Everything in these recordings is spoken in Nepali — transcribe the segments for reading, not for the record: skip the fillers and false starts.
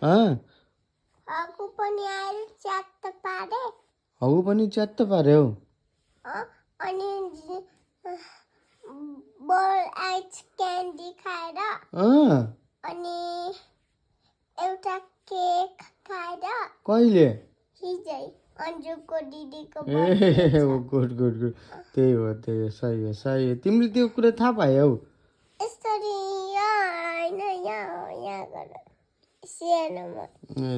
हगु पनि आएर च्यात्त पारे हगु पनि च्यात्त पार्यो अनि बल आइस क्यान्डी खाएर अनि एउटा केक खाएर कहिले हिजै अन्जुको दिदीको गुड गुड गुड त्यही हो सही हो तिमीले त्यो कुरा थाहा पायौ यसरी यहाँ गर सानोमा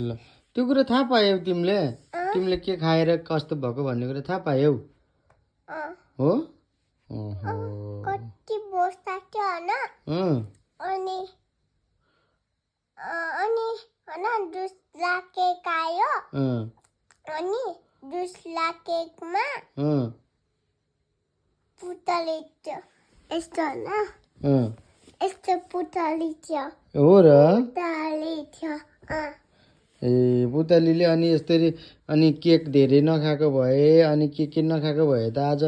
ल त्यो कुरा थाहा पायौ तिमीले के खाएर कस्तो भएको भन्ने कुरा थाहा पायौ हो कति बस्दा थियो हैन अनि दुसरा केक आयो अनि दुसरा केकमा पुतली थियो यस्तो हैन यस्तो पुतली थियो हो र पुतली थियो ए पुतलीले अनि यसरी अनि केक धेरै नखाएको भए अनि के नखाएको भए त आज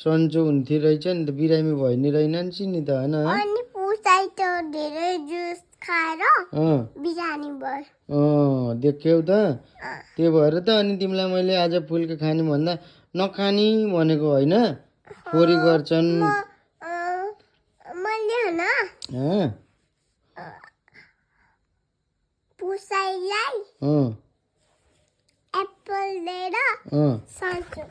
सन्चो हुन्थ्यो रहेछ नि त बिरामी भयो नि रहेनन् नि त हैन अनि पुसाइ त धेरै जुस खाएर बिरामी भयो देख्यौ त त्यो भएर त अनि तिमीलाई मैले आज फुल्का खाने भन्दा नखानी भनेको होइन फोरी गर्छन् मैले हैन पुसाइलाई एप्पल दिएर सन्चो